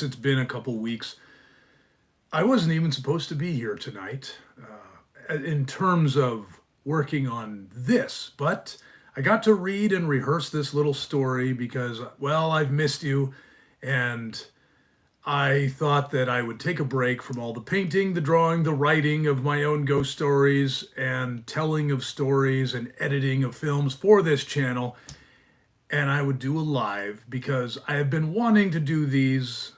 It's been a couple weeks. I wasn't even supposed to be here tonight in terms of working on this, but I got to read and rehearse this little story because, well, I've missed you, and I thought that I would take a break from all the painting, the drawing, the writing of my own ghost stories, and telling of stories and editing of films for this channel. And I would do a live because I have been wanting to do these.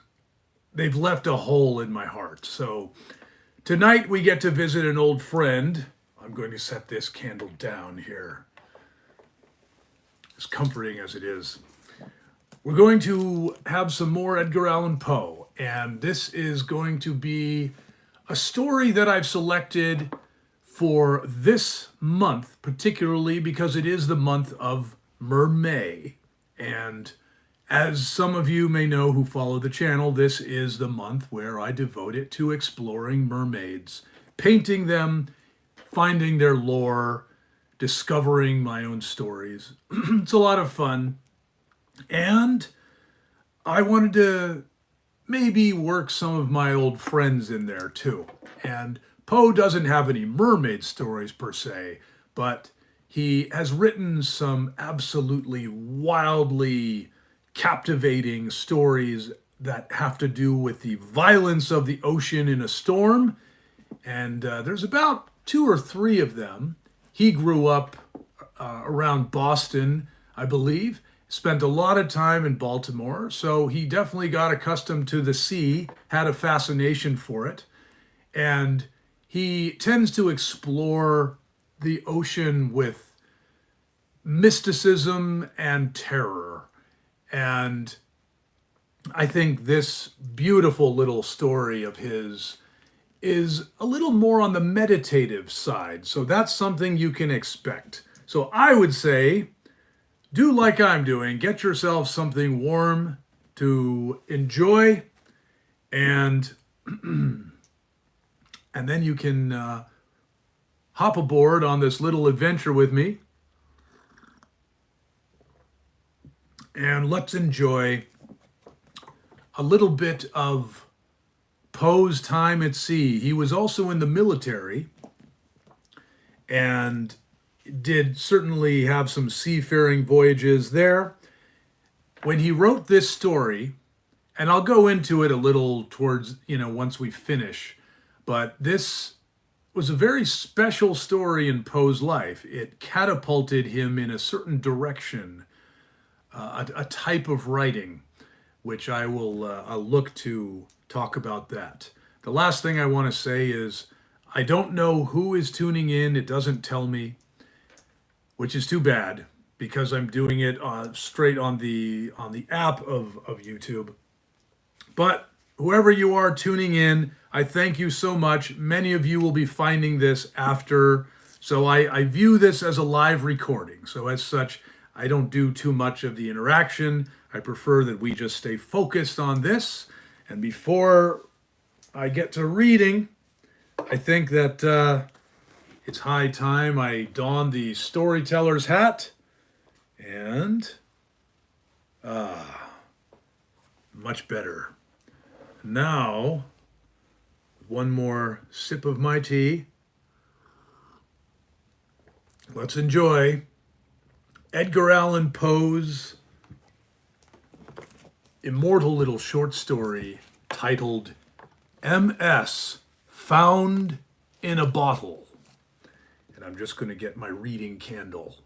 They've left a hole in my heart. So tonight we get to visit an old friend. I'm going to set this candle down here, as comforting as it is. We're going to have some more Edgar Allan Poe, and this is going to be a story that I've selected for this month, particularly because it is the month of Mermay. And as some of you may know who follow the channel, this is the month where I devote it to exploring mermaids, painting them, finding their lore, discovering my own stories. It's a lot of fun. And I wanted to maybe work some of my old friends in there too. And Poe doesn't have any mermaid stories per se, but he has written some absolutely wildly captivating stories that have to do with the violence of the ocean in a storm. And there's about two or three of them. He grew up around Boston, I believe, spent a lot of time in Baltimore, so he definitely got accustomed to the sea, had a fascination for it, and he tends to explore the ocean with mysticism and terror. And I think this beautiful little story of his is a little more on the meditative side, so that's something you can expect. So I would say, do like I'm doing, get yourself something warm to enjoy, and and then you can hop aboard on this little adventure with me, and let's enjoy a little bit of Poe's time at sea. He was also in the military and did certainly have some seafaring voyages there. When he wrote this story, and I'll go into it a little towards, once we finish, but this was a very special story in Poe's life. It catapulted him in a certain direction, a type of writing, which I will I'll look to talk about that. The last thing I want to say is I don't know who is tuning in. It doesn't tell me, which is too bad because I'm doing it straight on the app of YouTube. But whoever you are tuning in, I thank you so much. Many of you will be finding this after, so I view this as a live recording. So as such, I don't do too much of the interaction. I prefer that we just stay focused on this. And before I get to reading, I think that it's high time I don the storyteller's hat. And much better. Now, one more sip of my tea. Let's enjoy Edgar Allan Poe's immortal little short story titled M.S. Found in a Bottle. And I'm just going to get my reading candle.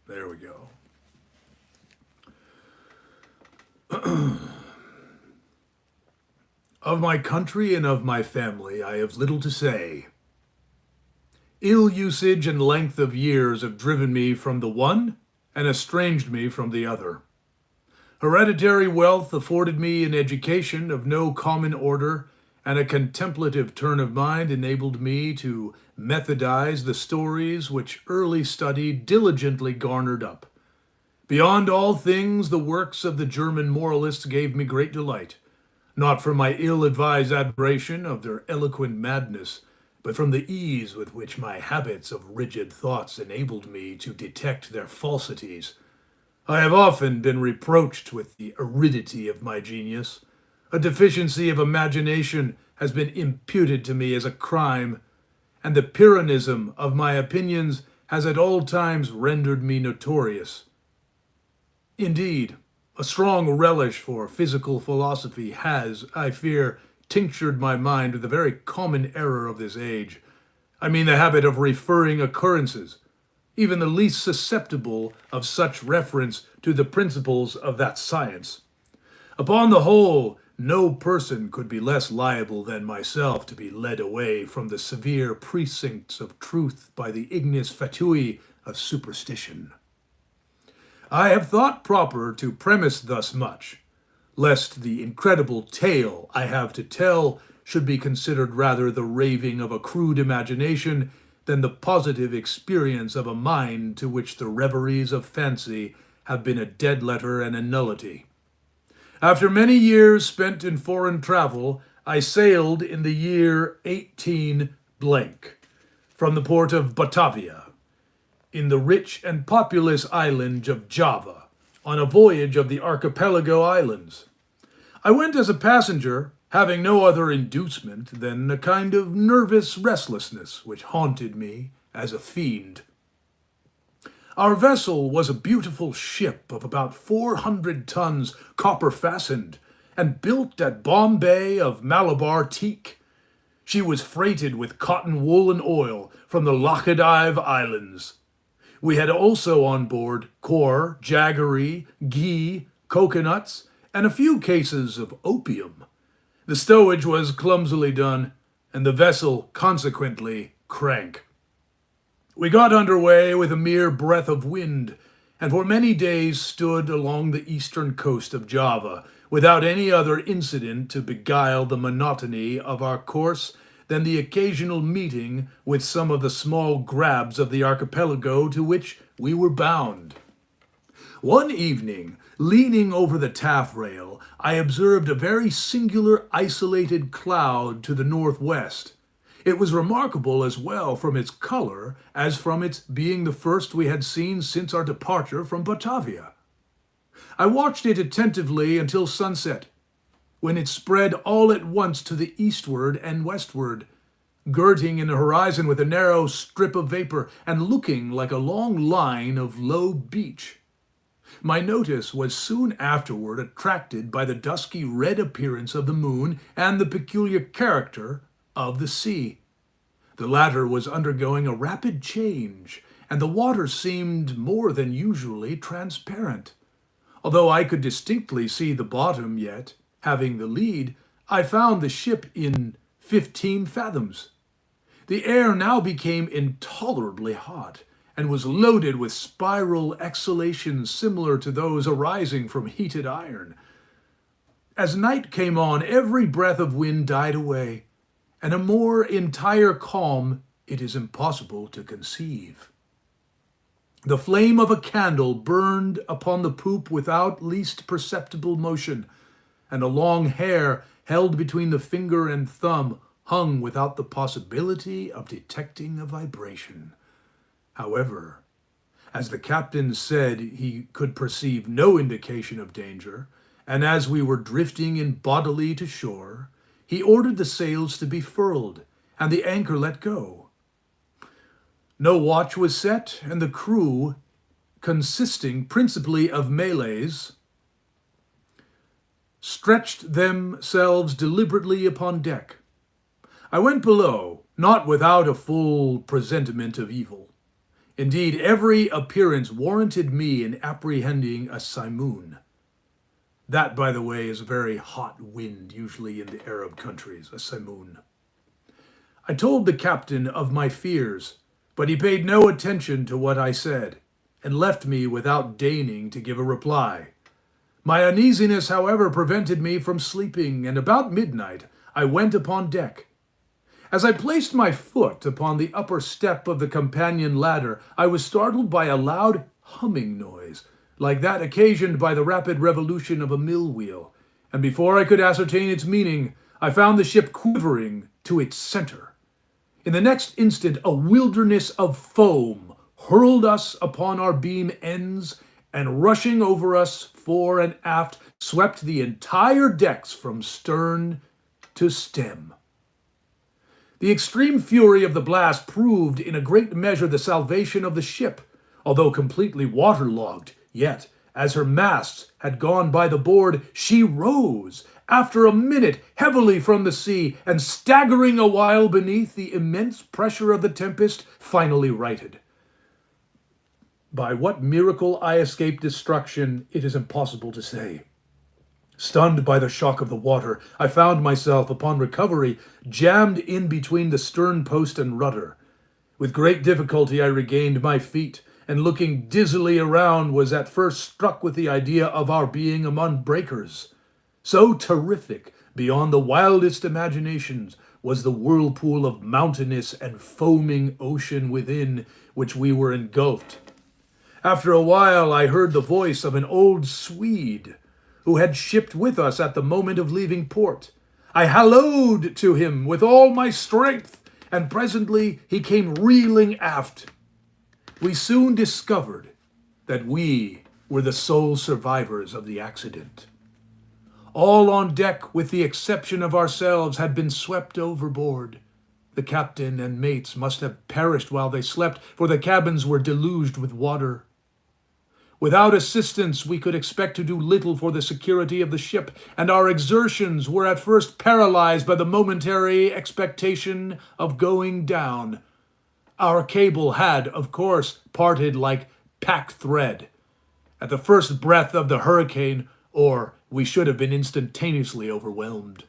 There we go. Of my country and of my family I have little to say. Ill usage and length of years have driven me from the one and estranged me from the other. Hereditary wealth afforded me an education of no common order, and a contemplative turn of mind enabled me to methodize the stories which early study diligently garnered up. Beyond all things, the works of the German moralists gave me great delight, not from my ill-advised admiration of their eloquent madness, but from the ease with which my habits of rigid thoughts enabled me to detect their falsities. I have often been reproached with the aridity of my genius. A deficiency of imagination has been imputed to me as a crime, and the Pyrrhonism of my opinions has at all times rendered me notorious. Indeed, a strong relish for physical philosophy has, I fear, tinctured my mind with the very common error of this age. I mean the habit of referring occurrences, even the least susceptible of such reference, to the principles of that science. Upon the whole, no person could be less liable than myself to be led away from the severe precincts of truth by the ignis fatui of superstition. I have thought proper to premise thus much, lest the incredible tale I have to tell should be considered rather the raving of a crude imagination than the positive experience of a mind to which the reveries of fancy have been a dead letter and a nullity. After many years spent in foreign travel, I sailed in the year 18 from the port of Batavia, in the rich and populous island of Java, on a voyage of the archipelago islands. I went as a passenger, having no other inducement than a kind of nervous restlessness which haunted me as a fiend. Our vessel was a beautiful ship of about 400 tons, copper-fastened, and built at Bombay of Malabar teak. She was freighted with cotton wool and oil from the Laccadive Islands. We had also on board core, jaggery, ghee, coconuts, and a few cases of opium. The stowage was clumsily done, and the vessel consequently crank. We got under way with a mere breath of wind, and for many days stood along the eastern coast of Java, without any other incident to beguile the monotony of our course than the occasional meeting with some of the small grabs of the archipelago to which we were bound. One evening, leaning over the taffrail, I observed a very singular isolated cloud to the northwest. It was remarkable as well from its color as from its being the first we had seen since our departure from Batavia. I watched it attentively until sunset, when it spread all at once to the eastward and westward, girding in the horizon with a narrow strip of vapor and looking like a long line of low beach. My notice was soon afterward attracted by the dusky red appearance of the moon and the peculiar character of the sea. The latter was undergoing a rapid change, and the water seemed more than usually transparent. Although I could distinctly see the bottom yet, having the lead, I found the ship in 15 fathoms. The air now became intolerably hot, and was loaded with spiral exhalations similar to those arising from heated iron. As night came on, every breath of wind died away, and a more entire calm it is impossible to conceive. The flame of a candle burned upon the poop without least perceptible motion, and a long hair held between the finger and thumb hung without the possibility of detecting a vibration. However, as the captain said he could perceive no indication of danger, and as we were drifting in bodily to shore, he ordered the sails to be furled and the anchor let go. No watch was set, and the crew, consisting principally of Malays, stretched themselves deliberately upon deck. I went below, not without a full presentiment of evil. Indeed, every appearance warranted me in apprehending a simoon. That, by the way, is a very hot wind, usually in the Arab countries, a simoon. I told the captain of my fears, but he paid no attention to what I said, and left me without deigning to give a reply. My uneasiness, however, prevented me from sleeping, and about midnight I went upon deck. As I placed my foot upon the upper step of the companion ladder, I was startled by a loud humming noise, like that occasioned by the rapid revolution of a mill wheel, and before I could ascertain its meaning, I found the ship quivering to its center. In the next instant, a wilderness of foam hurled us upon our beam ends and rushing over us fore and aft, swept the entire decks from stern to stem. The extreme fury of the blast proved in a great measure the salvation of the ship. Although completely waterlogged, yet, as her masts had gone by the board, she rose, after a minute, heavily from the sea, and staggering a while beneath the immense pressure of the tempest, finally righted. By what miracle I escaped destruction, it is impossible to say. Stunned by the shock of the water, I found myself, upon recovery, jammed in between the stern post and rudder. With great difficulty I regained my feet, and looking dizzily around was at first struck with the idea of our being among breakers. So terrific, beyond the wildest imaginations, was the whirlpool of mountainous and foaming ocean within which we were engulfed. After a while I heard the voice of an old Swede, who had shipped with us at the moment of leaving port. I hallooed to him with all my strength, and presently he came reeling aft. We soon discovered that we were the sole survivors of the accident. All on deck, with the exception of ourselves, had been swept overboard. The captain and mates must have perished while they slept, for the cabins were deluged with water. Without assistance, we could expect to do little for the security of the ship, and our exertions were at first paralyzed by the momentary expectation of going down. Our cable had, of course, parted like pack thread at the first breath of the hurricane, or we should have been instantaneously overwhelmed.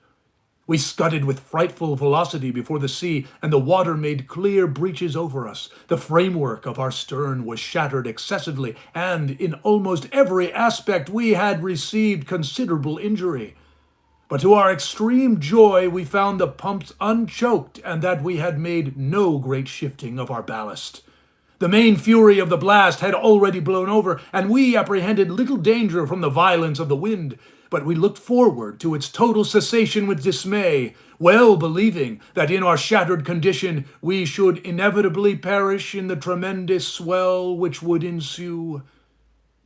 We scudded with frightful velocity before the sea, and the water made clear breaches over us. The framework of our stern was shattered excessively, and in almost every aspect we had received considerable injury. But to our extreme joy we found the pumps unchoked, and that we had made no great shifting of our ballast. The main fury of the blast had already blown over, and we apprehended little danger from the violence of the wind. But we looked forward to its total cessation with dismay, well believing that in our shattered condition we should inevitably perish in the tremendous swell which would ensue.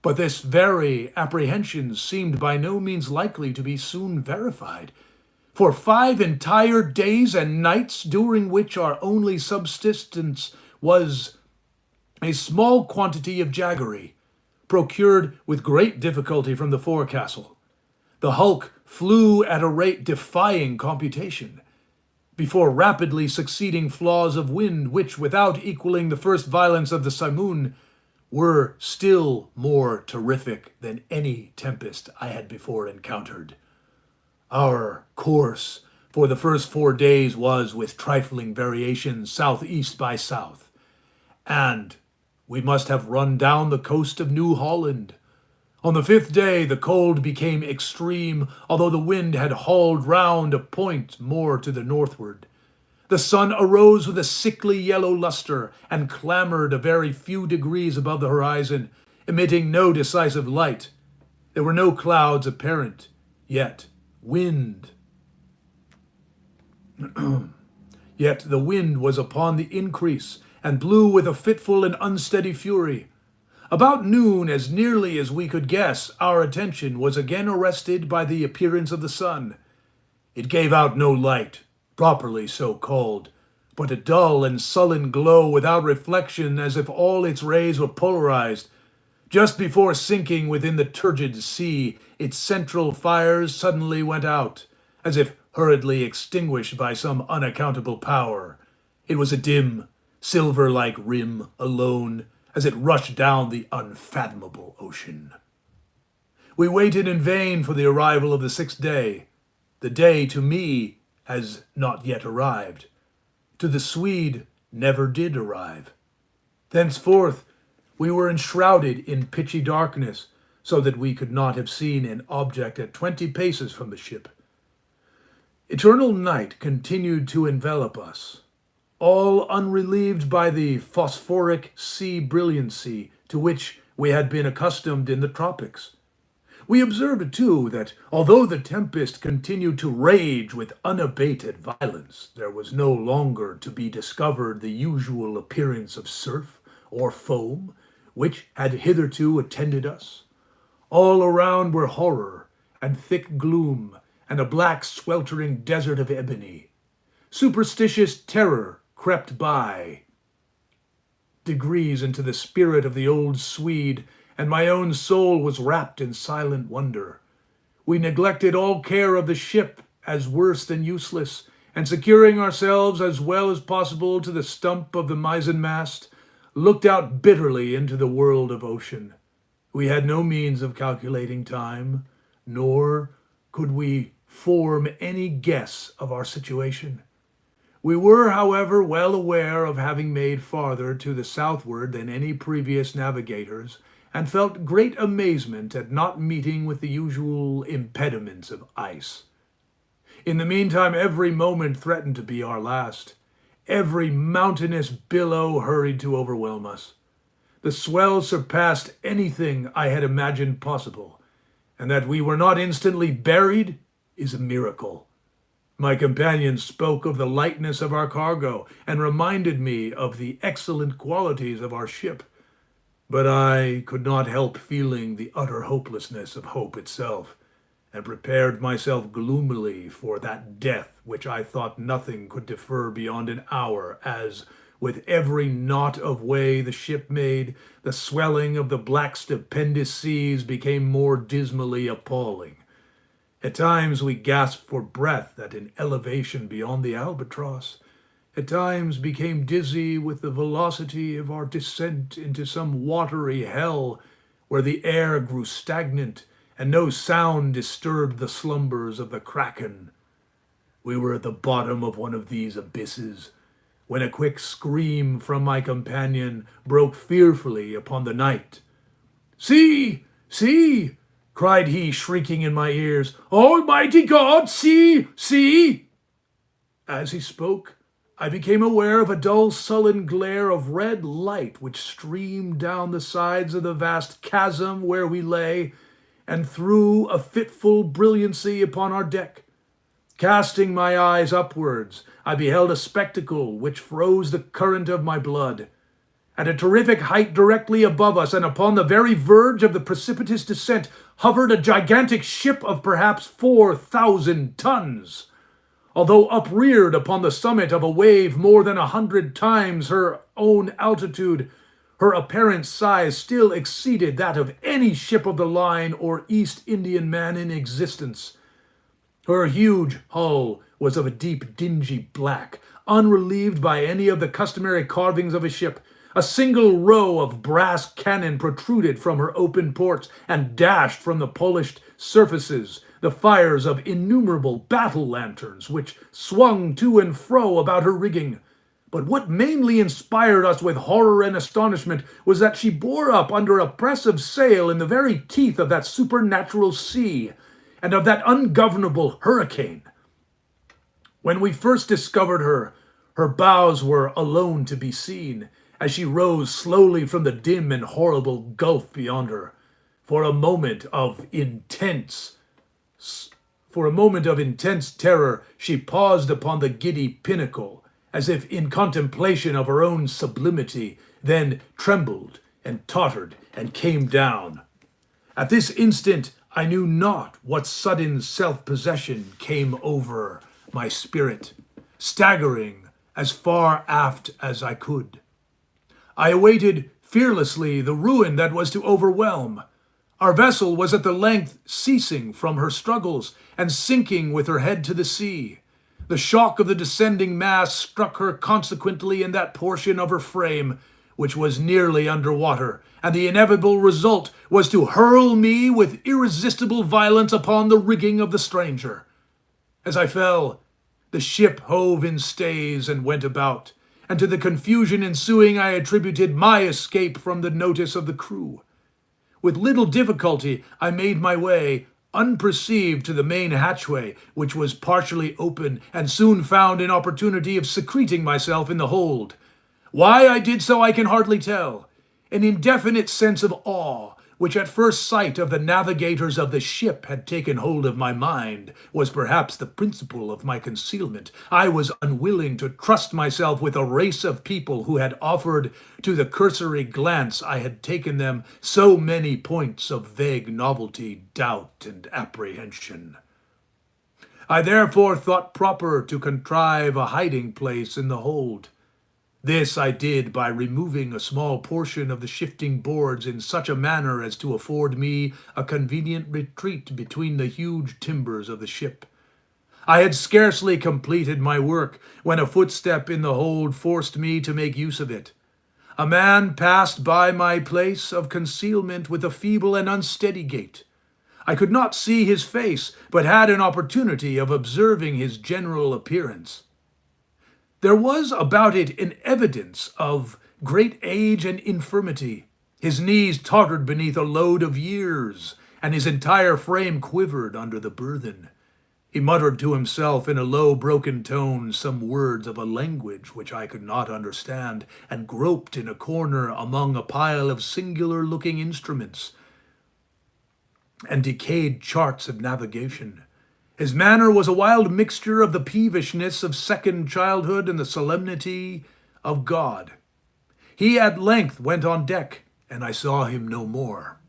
But this very apprehension seemed by no means likely to be soon verified. For 5 entire days and nights, during which our only subsistence was a small quantity of jaggery, procured with great difficulty from the forecastle, the hulk flew at a rate defying computation, before rapidly succeeding flaws of wind which, without equaling the first violence of the simoon, were still more terrific than any tempest I had before encountered. Our course for the first 4 days was, with trifling variations, southeast by south, and we must have run down the coast of New Holland. On the 5th day the cold became extreme, although the wind had hauled round a point more to the northward. The sun arose with a sickly yellow luster, and clambered a very few degrees above the horizon, emitting no decisive light. There were no clouds apparent, yet Yet the wind was upon the increase, and blew with a fitful and unsteady fury. About noon, as nearly as we could guess, our attention was again arrested by the appearance of the sun. It gave out no light, properly so called, but a dull and sullen glow without reflection, as if all its rays were polarized. Just before sinking within the turgid sea, its central fires suddenly went out, as if hurriedly extinguished by some unaccountable power. It was a dim, silver-like rim alone, as it rushed down the unfathomable ocean. We waited in vain for the arrival of the 6th day. The day, to me, has not yet arrived. To the Swede, never did arrive. Thenceforth, we were enshrouded in pitchy darkness, so that we could not have seen an object at 20 paces from the ship. Eternal night continued to envelop us, all unrelieved by the phosphoric sea brilliancy to which we had been accustomed in the tropics. We observed, too, that although the tempest continued to rage with unabated violence, there was no longer to be discovered the usual appearance of surf or foam, which had hitherto attended us. All around were horror and thick gloom and a black sweltering desert of ebony. Superstitious terror crept by degrees into the spirit of the old Swede, and my own soul was wrapped in silent wonder. We neglected all care of the ship as worse than useless, and securing ourselves as well as possible to the stump of the mizzenmast, looked out bitterly into the world of ocean. We had no means of calculating time, nor could we form any guess of our situation. We were, however, well aware of having made farther to the southward than any previous navigators, and felt great amazement at not meeting with the usual impediments of ice. In the meantime, every moment threatened to be our last. Every mountainous billow hurried to overwhelm us. The swell surpassed anything I had imagined possible, and that we were not instantly buried is a miracle. My companion spoke of the lightness of our cargo and reminded me of the excellent qualities of our ship, but I could not help feeling the utter hopelessness of hope itself, and prepared myself gloomily for that death which I thought nothing could defer beyond an hour, as, with every knot of way the ship made, the swelling of the black stupendous seas became more dismally appalling. At times we gasped for breath at an elevation beyond the albatross. At times became dizzy with the velocity of our descent into some watery hell where the air grew stagnant and no sound disturbed the slumbers of the kraken. We were at the bottom of one of these abysses when a quick scream from my companion broke fearfully upon the night. "See! See!" cried he, shrieking in my ears. "Almighty God, see! See!" As he spoke, I became aware of a dull, sullen glare of red light which streamed down the sides of the vast chasm where we lay, and threw a fitful brilliancy upon our deck. Casting my eyes upwards, I beheld a spectacle which froze the current of my blood. At a terrific height directly above us, and upon the very verge of the precipitous descent, hovered a gigantic ship of perhaps 4,000 tons. Although upreared upon the summit of a wave more than 100 times her own altitude, her apparent size still exceeded that of any ship of the line or East Indiaman in existence. Her huge hull was of a deep, dingy black, unrelieved by any of the customary carvings of a ship. A single row of brass cannon protruded from her open ports and dashed from the polished surfaces the fires of innumerable battle lanterns, which swung to and fro about her rigging. But what mainly inspired us with horror and astonishment was that she bore up under a press of sail in the very teeth of that supernatural sea, and of that ungovernable hurricane. When we first discovered her, her bows were alone to be seen, as she rose slowly from the dim and horrible gulf beyond her. For a moment of intense terror, she paused upon the giddy pinnacle, as if in contemplation of her own sublimity, then trembled and tottered and came down. At this instant, I knew not what sudden self-possession came over my spirit, staggering as far aft as I could. I awaited fearlessly the ruin that was to overwhelm. Our vessel was at the length ceasing from her struggles and sinking with her head to the sea. The shock of the descending mass struck her consequently in that portion of her frame which was nearly under water, and the inevitable result was to hurl me with irresistible violence upon the rigging of the stranger. As I fell, the ship hove in stays and went about, and to the confusion ensuing I attributed my escape from the notice of the crew. With little difficulty I made my way, unperceived, to the main hatchway, which was partially open, and soon found an opportunity of secreting myself in the hold. Why I did so I can hardly tell. An indefinite sense of awe which at first sight of the navigators of the ship had taken hold of my mind, was perhaps the principle of my concealment. I was unwilling to trust myself with a race of people who had offered, to the cursory glance I had taken them, so many points of vague novelty, doubt, and apprehension. I therefore thought proper to contrive a hiding place in the hold. This I did by removing a small portion of the shifting boards in such a manner as to afford me a convenient retreat between the huge timbers of the ship. I had scarcely completed my work when a footstep in the hold forced me to make use of it. A man passed by my place of concealment with a feeble and unsteady gait. I could not see his face, but had an opportunity of observing his general appearance. There was about it an evidence of great age and infirmity. His knees tottered beneath a load of years, and his entire frame quivered under the burthen. He muttered to himself in a low, broken tone some words of a language which I could not understand, and groped in a corner among a pile of singular-looking instruments and decayed charts of navigation. His manner was a wild mixture of the peevishness of second childhood and the solemnity of God. He at length went on deck, and I saw him no more.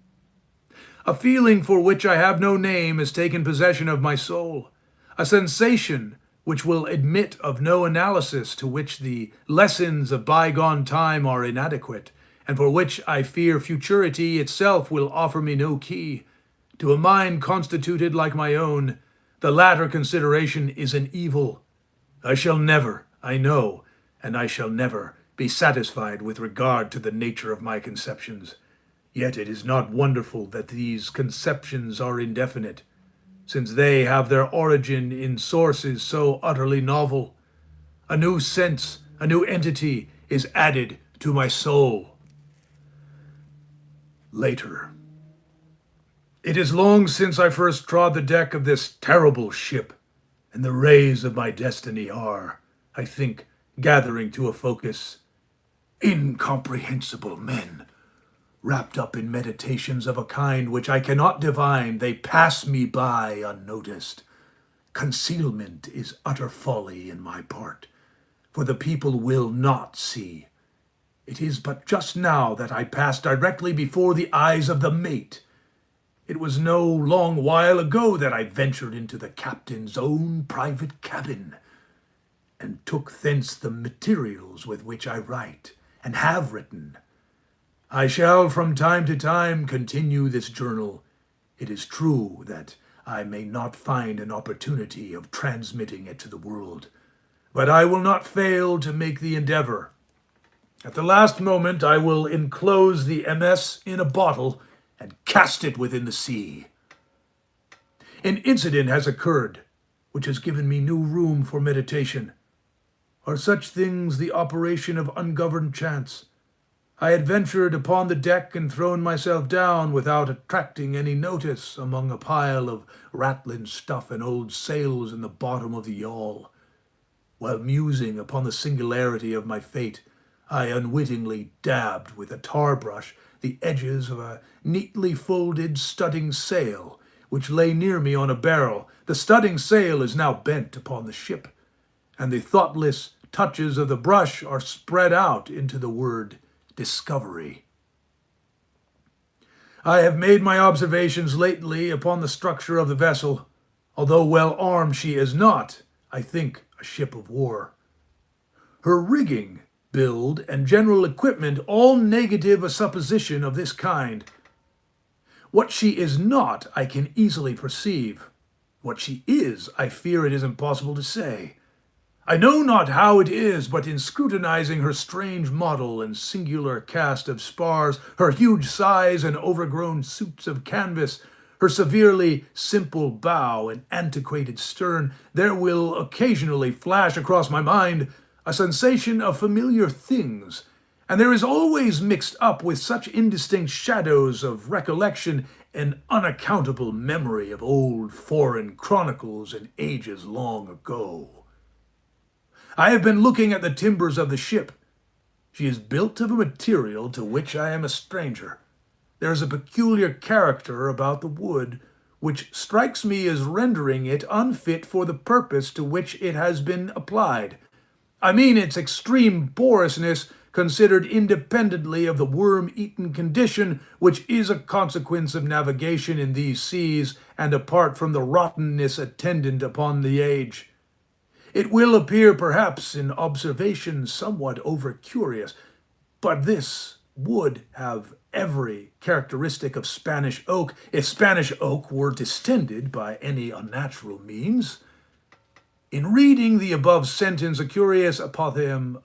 A feeling for which I have no name has taken possession of my soul, a sensation which will admit of no analysis, to which the lessons of bygone time are inadequate, and for which I fear futurity itself will offer me no key. To a mind constituted like my own, the latter consideration is an evil. I shall never, I know, and I shall never be satisfied with regard to the nature of my conceptions. Yet it is not wonderful that these conceptions are indefinite, since they have their origin in sources so utterly novel. A new sense, a new entity is added to my soul. Later. It is long since I first trod the deck of this terrible ship, and the rays of my destiny are, I think, gathering to a focus. Incomprehensible men, wrapped up in meditations of a kind which I cannot divine, they pass me by unnoticed. Concealment is utter folly in my part, for the people will not see. It is but just now that I passed directly before the eyes of the mate. It was no long while ago that I ventured into the captain's own private cabin, and took thence the materials with which I write, and have written. I shall from time to time continue this journal. It is true that I may not find an opportunity of transmitting it to the world, but I will not fail to make the endeavor. At the last moment I will enclose the MS in a bottle and cast it within the sea. An incident has occurred which has given me new room for meditation. Are such things the operation of ungoverned chance? I had ventured upon the deck and thrown myself down without attracting any notice among a pile of rattling stuff and old sails in the bottom of the yawl. While musing upon the singularity of my fate, I unwittingly dabbed with a tar brush the edges of a neatly folded studding sail, which lay near me on a barrel. The studding sail is now bent upon the ship, and the thoughtless touches of the brush are spread out into the word Discovery. I have made my observations lately upon the structure of the vessel. Although well armed, she is not, I think, a ship of war. Her rigging, build, and general equipment all negative a supposition of this kind. What she is not, I can easily perceive. What she is, I fear it is impossible to say. I know not how it is, but in scrutinizing her strange model and singular cast of spars, her huge size and overgrown suits of canvas, her severely simple bow and antiquated stern, there will occasionally flash across my mind a sensation of familiar things, and there is always mixed up with such indistinct shadows of recollection an unaccountable memory of old foreign chronicles and ages long ago. I have been looking at the timbers of the ship. She is built of a material to which I am a stranger. There is a peculiar character about the wood which strikes me as rendering it unfit for the purpose to which it has been applied. I mean its extreme porousness considered independently of the worm-eaten condition which is a consequence of navigation in these seas and apart from the rottenness attendant upon the age. It will appear perhaps in observation somewhat over-curious, but this would have every characteristic of Spanish oak if Spanish oak were distended by any unnatural means. In reading the above sentence, a curious apothegm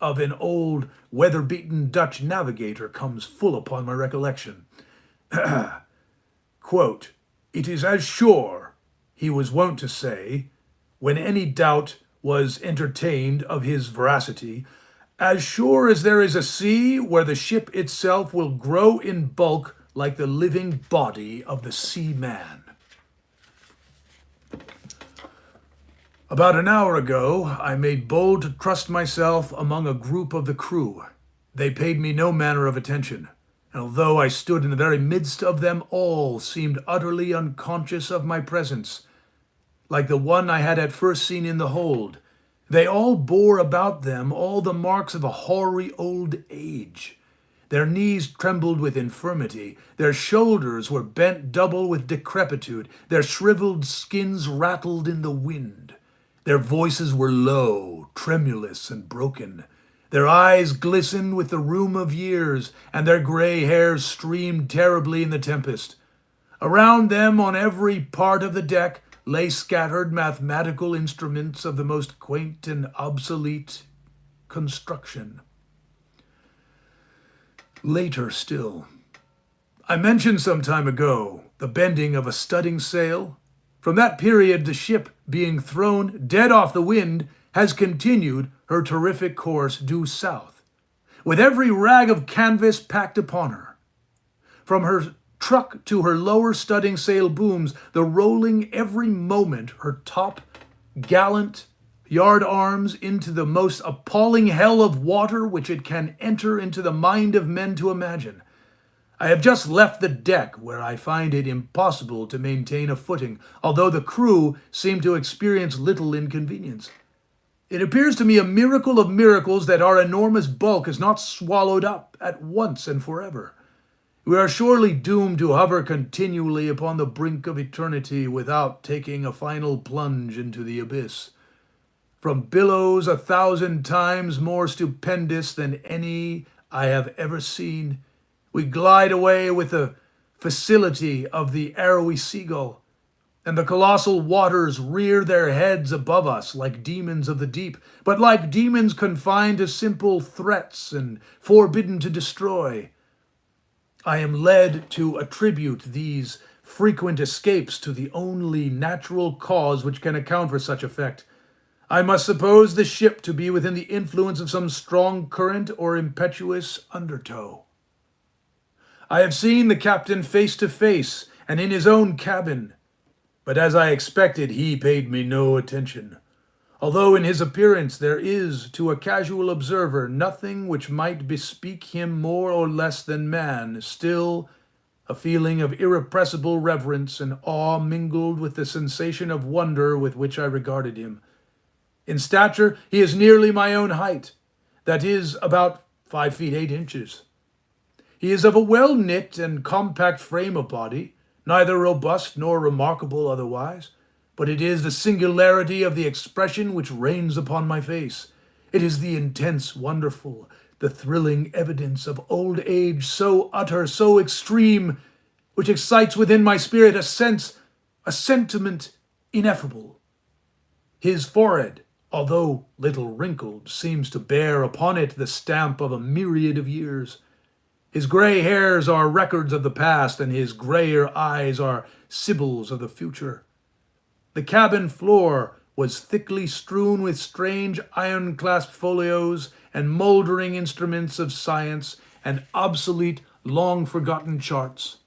of an old, weather-beaten Dutch navigator comes full upon my recollection. Quote, "It is as sure," he was wont to say, when any doubt was entertained of his veracity, "as sure as there is a sea where the ship itself will grow in bulk like the living body of the seaman." About an hour ago, I made bold to trust myself among a group of the crew. They paid me no manner of attention, and although I stood in the very midst of them, all seemed utterly unconscious of my presence. Like the one I had at first seen in the hold, they all bore about them all the marks of a hoary old age. Their knees trembled with infirmity, their shoulders were bent double with decrepitude, their shriveled skins rattled in the wind. Their voices were low, tremulous, and broken. Their eyes glistened with the rheum of years, and their gray hairs streamed terribly in the tempest. Around them, on every part of the deck, lay scattered mathematical instruments of the most quaint and obsolete construction. Later still. I mentioned some time ago the bending of a studding sail. From that period, the ship, being thrown dead off the wind, has continued her terrific course due south, with every rag of canvas packed upon her. From her truck to her lower studding sail booms, the rolling every moment her top gallant yard arms into the most appalling hell of water which it can enter into the mind of men to imagine. I have just left the deck, where I find it impossible to maintain a footing, although the crew seem to experience little inconvenience. It appears to me a miracle of miracles that our enormous bulk is not swallowed up at once and forever. We are surely doomed to hover continually upon the brink of eternity without taking a final plunge into the abyss. From billows 1,000 times more stupendous than any I have ever seen, we glide away with the facility of the arrowy seagull, and the colossal waters rear their heads above us like demons of the deep, but like demons confined to simple threats and forbidden to destroy. I am led to attribute these frequent escapes to the only natural cause which can account for such effect. I must suppose the ship to be within the influence of some strong current or impetuous undertow. I have seen the captain face to face and in his own cabin, but as I expected, he paid me no attention. Although in his appearance there is, to a casual observer, nothing which might bespeak him more or less than man, still a feeling of irrepressible reverence and awe mingled with the sensation of wonder with which I regarded him. In stature, he is nearly my own height, that is, about 5 feet 8 inches. He is of a well-knit and compact frame of body, neither robust nor remarkable otherwise, but it is the singularity of the expression which reigns upon my face. It is the intense, wonderful, the thrilling evidence of old age so utter, so extreme, which excites within my spirit a sentiment ineffable. His forehead, although little wrinkled, seems to bear upon it the stamp of a myriad of years. His gray hairs are records of the past, and his grayer eyes are sibyls of the future. The cabin floor was thickly strewn with strange iron-clasped folios and mouldering instruments of science and obsolete, long-forgotten charts.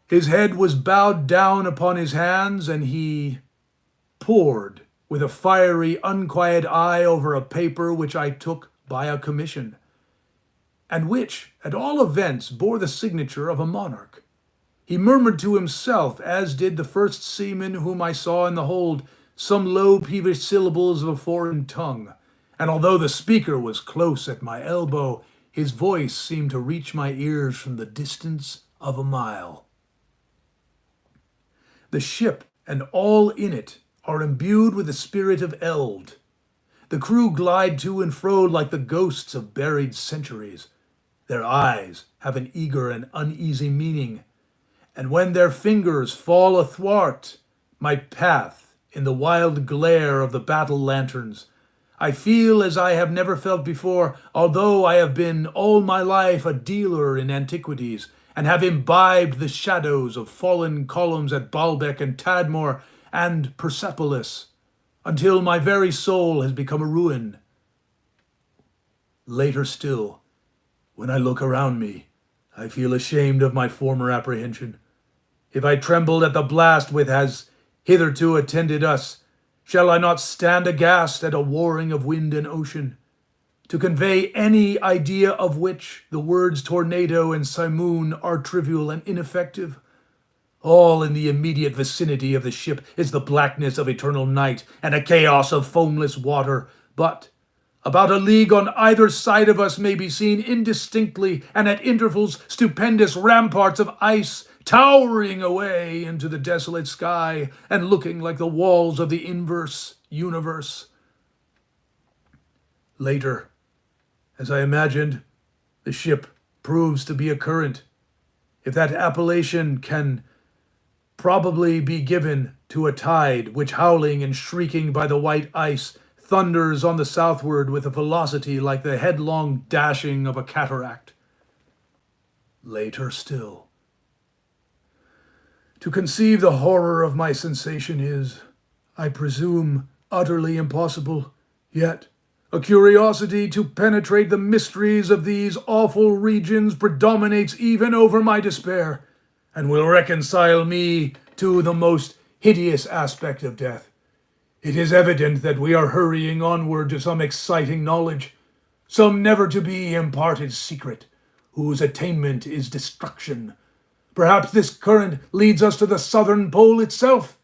His head was bowed down upon his hands, and he pored with a fiery, unquiet eye over a paper which I took by a commission. and which, at all events, bore the signature of a monarch. He murmured to himself, as did the first seaman whom I saw in the hold, some low peevish syllables of a foreign tongue, and although the speaker was close at my elbow, his voice seemed to reach my ears from the distance of a mile. The ship and all in it are imbued with the spirit of eld. The crew glide to and fro like the ghosts of buried centuries. Their eyes have an eager and uneasy meaning, and when their fingers fall athwart my path in the wild glare of the battle lanterns, I feel as I have never felt before, although I have been all my life a dealer in antiquities, and have imbibed the shadows of fallen columns at Baalbek and Tadmor and Persepolis, until my very soul has become a ruin. Later still, when I look around me, I feel ashamed of my former apprehension. If I trembled at the blast which has hitherto attended us, shall I not stand aghast at a warring of wind and ocean? To convey any idea of which the words tornado and simoon are trivial and ineffective. All in the immediate vicinity of the ship is the blackness of eternal night and a chaos of foamless water, but about a league on either side of us may be seen indistinctly, and at intervals stupendous ramparts of ice towering away into the desolate sky and looking like the walls of the inverse universe. Later, as I imagined, the ship proves to be a current, if that appellation can probably be given to a tide which, howling and shrieking by the white ice, thunders on the southward with a velocity like the headlong dashing of a cataract. Later still. To conceive the horror of my sensation is, I presume, utterly impossible, yet a curiosity to penetrate the mysteries of these awful regions predominates even over my despair, and will reconcile me to the most hideous aspect of death. It is evident that we are hurrying onward to some exciting knowledge, some never-to-be imparted secret, whose attainment is destruction. Perhaps this current leads us to the southern pole itself.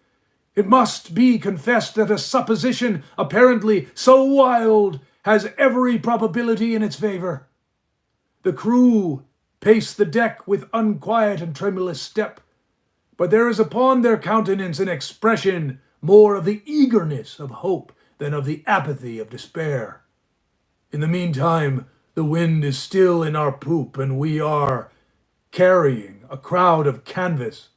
It must be confessed that a supposition apparently so wild has every probability in its favor. The crew pace the deck with unquiet and tremulous step, but there is upon their countenance an expression more of the eagerness of hope than of the apathy of despair. In the meantime, the wind is still in our poop, and we are carrying a crowd of canvas.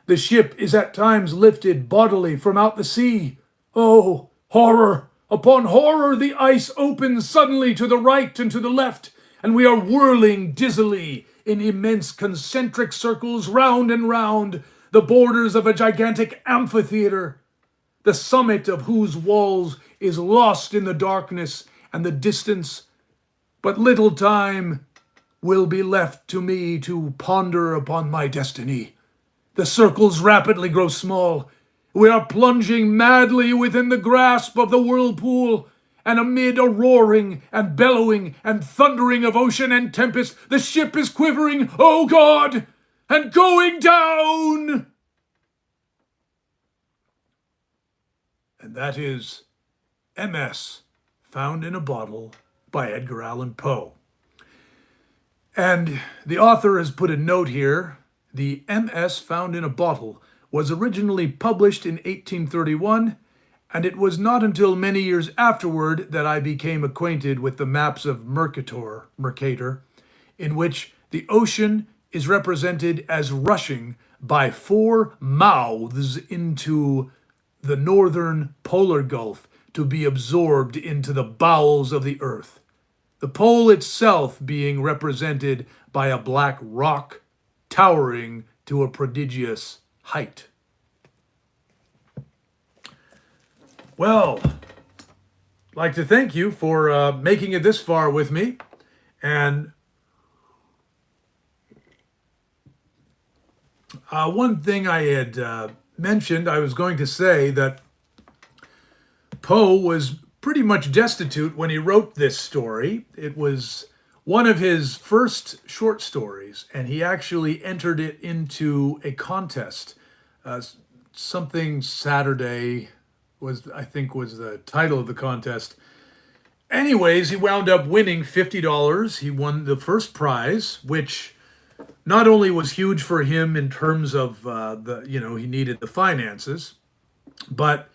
The ship is at times lifted bodily from out the sea. Oh, horror! Upon horror, the ice opens suddenly to the right and to the left, and we are whirling dizzily in immense concentric circles round and round the borders of a gigantic amphitheater, the summit of whose walls is lost in the darkness and the distance. But little time will be left to me to ponder upon my destiny. The circles rapidly grow small. We are plunging madly within the grasp of the whirlpool, and amid a roaring and bellowing and thundering of ocean and tempest, the ship is quivering, oh God, and going down. And that is MS, Found in a Bottle by Edgar Allan Poe. And the author has put a note here. The MS Found in a Bottle was originally published in 1831, and it was not until many years afterward that I became acquainted with the maps of Mercator, in which the ocean is represented as rushing by 4 mouths into the northern polar gulf to be absorbed into the bowels of the earth, the pole itself being represented by a black rock towering to a prodigious height. Well, I'd like to thank you for making it this far with me. And one thing I had mentioned, I was going to say that Poe was pretty much destitute when he wrote this story. It was one of his first short stories, and he actually entered it into a contest. Uh, Something Saturday was, I think, was the title of the contest. Anyways, he wound up winning $50. He won the first prize, which not only was huge for him in terms of he needed the finances, but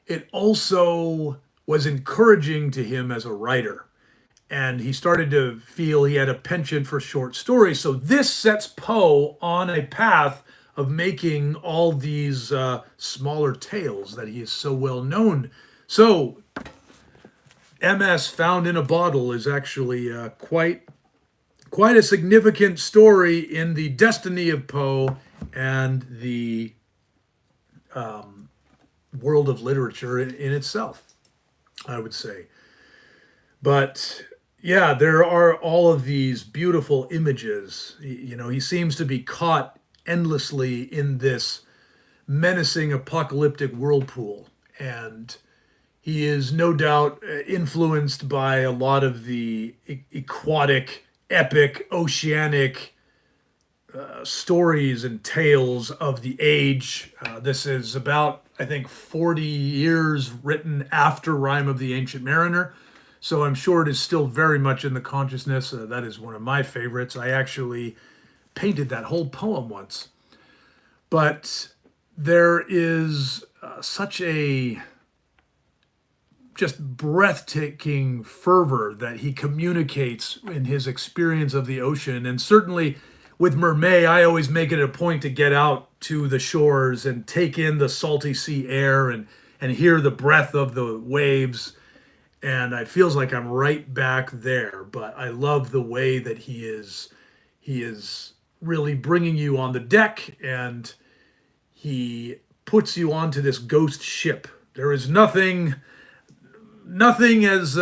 it also was encouraging to him as a writer. And he started to feel he had a penchant for short stories. So this sets Poe on a path of making all these smaller tales that he is so well known. So MS Found in a Bottle is actually quite a significant story in the destiny of Poe and the world of literature in itself, I would say. But yeah, there are all of these beautiful images. He seems to be caught endlessly in this menacing apocalyptic whirlpool. And he is no doubt influenced by a lot of the aquatic, epic, oceanic stories and tales of the age. This is about, I think, 40 years written after Rime of the Ancient Mariner. So I'm sure it is still very much in the consciousness. That is one of my favorites. I actually painted that whole poem once. But there is such a just breathtaking fervor that he communicates in his experience of the ocean. And certainly with Mermaid, I always make it a point to get out to the shores and take in the salty sea air and hear the breath of the waves. And it feels like I'm right back there. But I love the way that he is really bringing you on the deck, and he puts you onto this ghost ship. There is nothing as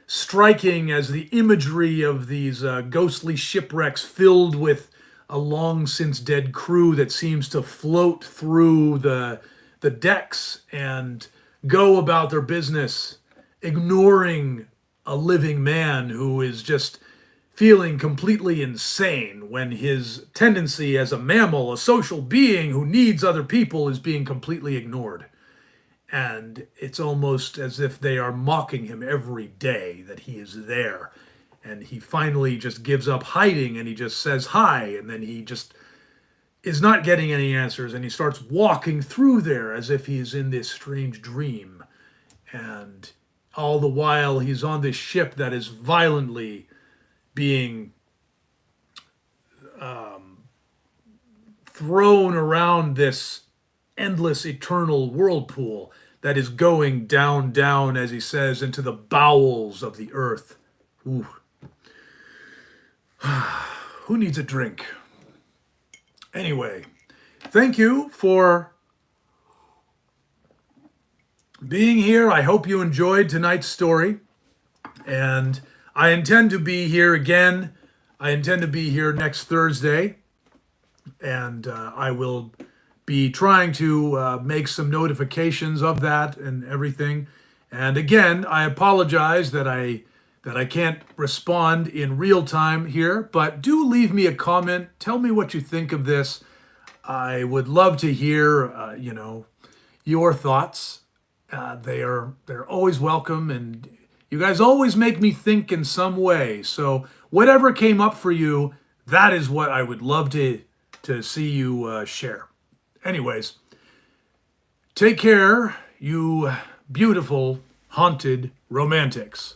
striking as the imagery of these ghostly shipwrecks filled with a long since dead crew that seems to float through the decks and go about their business, ignoring a living man who is just feeling completely insane when his tendency as a mammal, a social being who needs other people, is being completely ignored. And it's almost as if they are mocking him every day that he is there. And he finally just gives up hiding and he just says hi. And then he just is not getting any answers. And he starts walking through there as if he's in this strange dream. And all the while he's on this ship that is violently being thrown around this endless eternal whirlpool that is going down, down, as he says, into the bowels of the earth. Ooh. Who needs a drink? Anyway, thank you for being here. I hope you enjoyed tonight's story. And I intend to be here again. I intend to be here next Thursday. And I will be trying to make some notifications of that and everything. And again, I apologize that I can't respond in real time here, but do leave me a comment. Tell me what you think of this. I would love to hear, your thoughts. They're always welcome, and you guys always make me think in some way. So whatever came up for you, that is what I would love to see you share. Anyways, take care, you beautiful, haunted romantics.